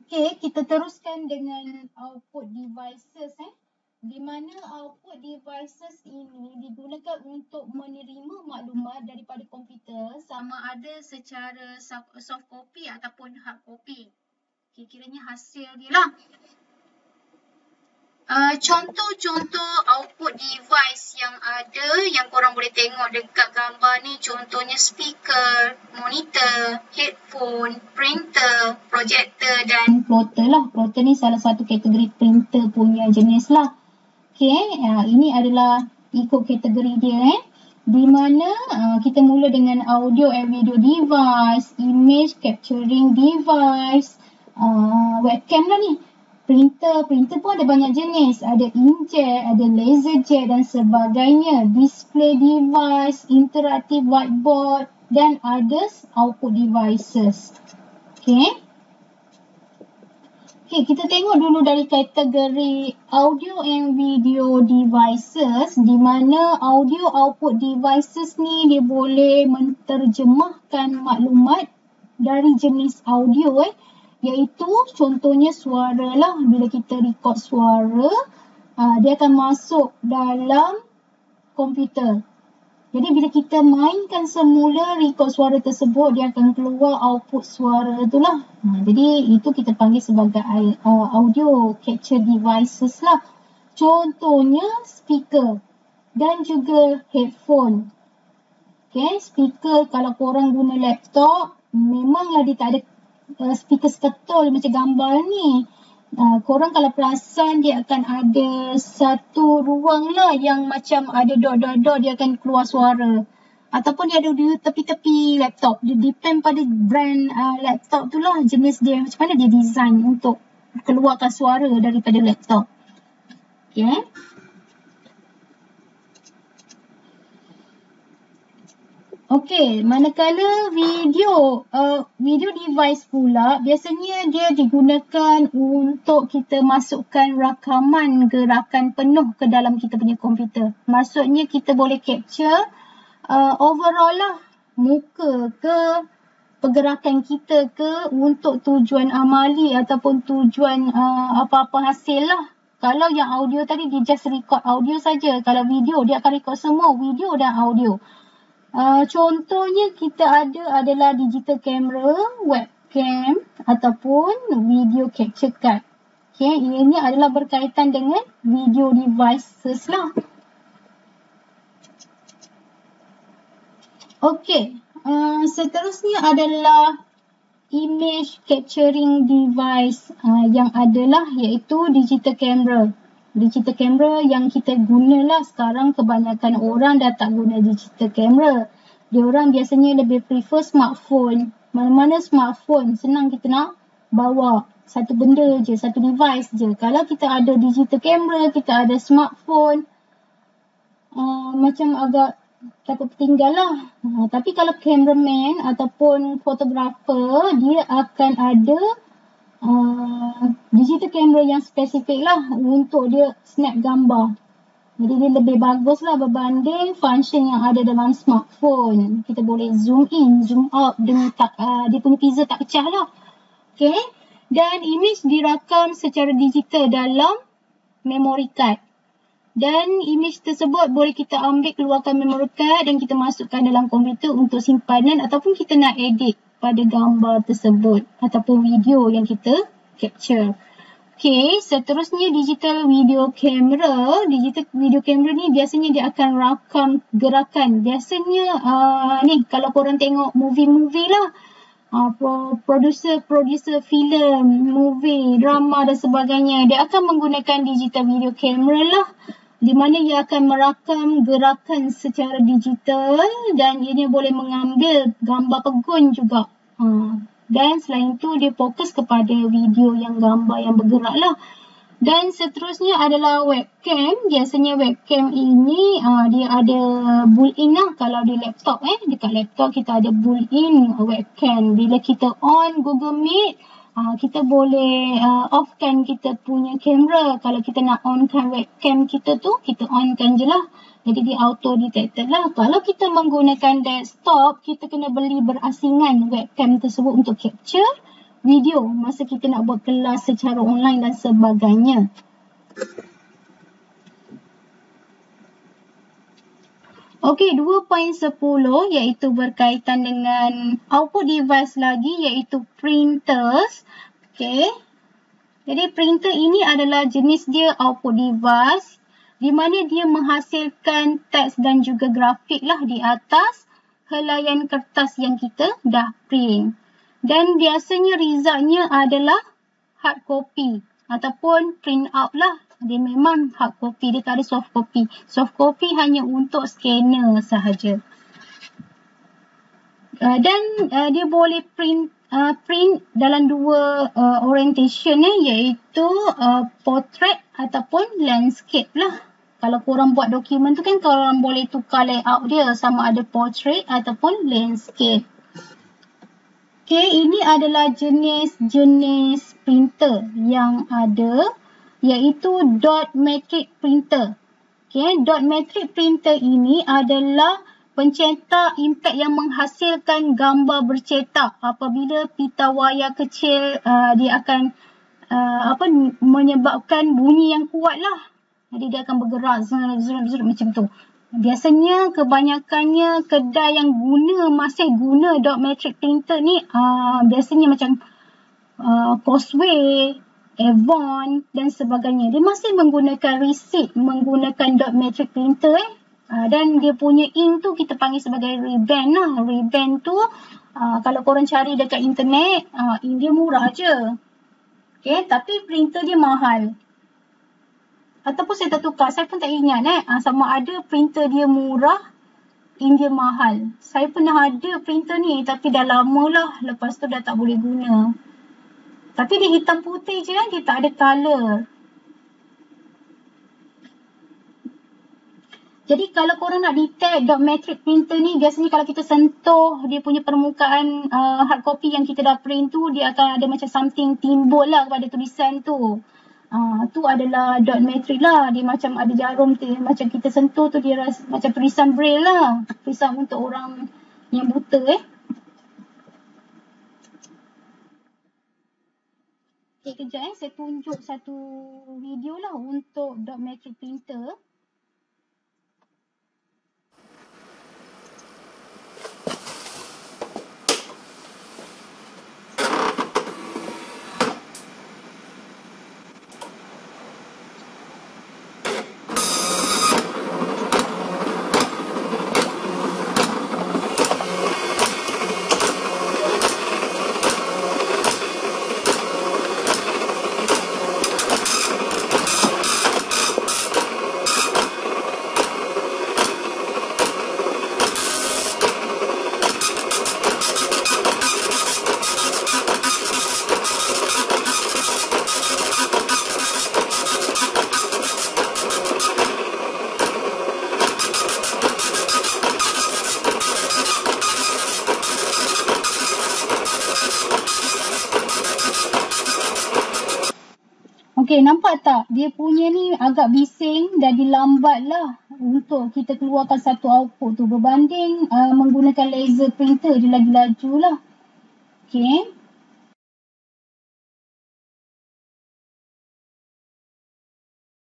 Okey, kita teruskan dengan output devices di mana output devices ini digunakan untuk menerima maklumat daripada komputer sama ada secara soft copy ataupun hard copy. Okay, kiranya hasil dia lah. Contoh-contoh output device yang ada yang korang boleh tengok dekat gambar ni, contohnya speaker, monitor, headphone, printer, projector dan plotter lah. Plotter ni salah satu kategori printer punya jenis lah. Okay, ini adalah ikut kategori dia di mana kita mula dengan audio and video device, image capturing device, webcam lah ni. Printer pun ada banyak jenis. Ada inkjet, ada laser jet dan sebagainya. Display device, interactive whiteboard dan others output devices. Okay. Okay, kita tengok dulu dari kategori audio and video devices di mana audio output devices ni dia boleh menterjemahkan maklumat dari jenis audio iaitu contohnya suara lah. Bila kita record suara, dia akan masuk dalam komputer. Jadi bila kita mainkan semula record suara tersebut, dia akan keluar output suara tu lah. Jadi itu kita panggil sebagai audio capture devices lah. Contohnya speaker dan juga headphone. Okay, speaker kalau korang guna laptop, memanglah dia tak ada speaker seketul macam gambar ni. Korang kalau perasan dia akan ada satu ruang lah yang macam ada dot-dot-dot, dia akan keluar suara. Ataupun dia ada di tepi-tepi laptop. Dia depend pada brand laptop tu lah, jenis dia, macam mana dia design untuk keluarkan suara daripada laptop. Okay. Okey, manakala video device pula biasanya dia digunakan untuk kita masukkan rakaman gerakan penuh ke dalam kita punya komputer. Maksudnya kita boleh capture overall lah, muka ke, pergerakan kita ke untuk tujuan amali ataupun tujuan apa-apa hasil lah. Kalau yang audio tadi dia just record audio saja. Kalau video dia akan record semua video dan audio. Contohnya kita ada adalah digital camera, webcam ataupun video capture card. Okay, ini adalah berkaitan dengan video devices lah. Okay, seterusnya adalah image capturing device yang adalah iaitu digital camera. Digital camera yang kita gunalah sekarang, kebanyakan orang dah tak guna digital camera. Diorang biasanya lebih prefer smartphone. Mana-mana smartphone, senang kita nak bawa satu benda je, satu device je. Kalau kita ada digital camera, kita ada smartphone, macam agak takut tertinggal lah. Tapi kalau cameraman ataupun fotografer, dia akan ada digital camera yang spesifik lah untuk dia snap gambar. Jadi dia lebih bagus lah berbanding function yang ada dalam smartphone. Kita boleh zoom in, zoom out dengan dia punya pixel tak pecah lah. Okay. Dan image dirakam secara digital dalam memory card. Dan image tersebut boleh kita ambil, keluarkan memory card dan kita masukkan dalam komputer untuk simpanan ataupun kita nak edit pada gambar tersebut ataupun video yang kita capture. Okay, seterusnya digital video camera. Digital video camera ni biasanya dia akan rakam gerakan. Biasanya ni kalau korang tengok movie-movie lah, producer filem, movie, drama dan sebagainya, dia akan menggunakan digital video camera lah, di mana ia akan merakam gerakan secara digital dan ianya boleh mengambil gambar pegun juga. Dan selain itu dia fokus kepada video yang gambar yang bergerak lah. Dan seterusnya adalah webcam. Biasanya webcam ini dia ada built-in lah. Kalau di laptop dekat laptop kita ada built-in webcam. Bila kita on Google Meet, kita boleh offkan kita punya kamera. Kalau kita nak onkan webcam kita tu, kita onkan je lah. Jadi dia auto detected lah. Kalau kita menggunakan desktop, kita kena beli berasingan webcam tersebut untuk capture video masa kita nak buat kelas secara online dan sebagainya. Okey, 2.10 iaitu berkaitan dengan output device lagi iaitu printers. Okey. Jadi printer ini adalah jenis dia output device di mana dia menghasilkan teks dan juga grafik lah di atas helaian kertas yang kita dah print. Dan biasanya resultnya adalah hard copy ataupun print out lah. Dia memang hard copy, dia tak ada soft copy. Soft copy hanya untuk scanner sahaja. Dan dia boleh print dalam dua orientation iaitu portrait ataupun landscape lah. Kalau korang buat dokumen tu kan korang boleh tukar layout dia sama ada portrait ataupun landscape. Okay, ini adalah jenis-jenis printer yang ada iaitu dot matrix printer. Okay, dot matrix printer ini adalah pencetak impact yang menghasilkan gambar bercetak. Apabila pita wayar kecil dia akan menyebabkan bunyi yang kuat lah. Jadi dia akan bergerak zrrr macam tu. Biasanya kebanyakannya kedai yang masih guna dot matrix printer ni biasanya macam Causeway, Avon dan sebagainya. Dia masih menggunakan receipt menggunakan dot matrix printer dan dia punya ink tu kita panggil sebagai Ray-Ban lah. Ray-Ban tu kalau korang cari dekat internet ink dia murah je. Okay, tapi printer dia mahal. Ataupun saya tertukar, saya pun tak ingat sama ada printer dia murah, ink dia mahal. Saya pernah ada printer ni tapi dah lama lah, lepas tu dah tak boleh guna. Tapi dia hitam putih je dia tak ada colour. Jadi kalau korang nak detect dot matrix printer ni, biasanya kalau kita sentuh dia punya permukaan hard copy yang kita dah print tu, dia akan ada macam something timbul lah pada tulisan tu. Tu adalah dot matrix lah. Dia macam ada jarum tu, macam kita sentuh tu dia rasa macam tulisan braille lah. Tulisan untuk orang yang buta Okay, kejap saya tunjuk satu video lah untuk dot matrix printer. Okey, nampak tak? Dia punya ni agak bising dan lambat lah untuk kita keluarkan satu output tu. Berbanding menggunakan laser printer, dia lagi laju lah. Okey.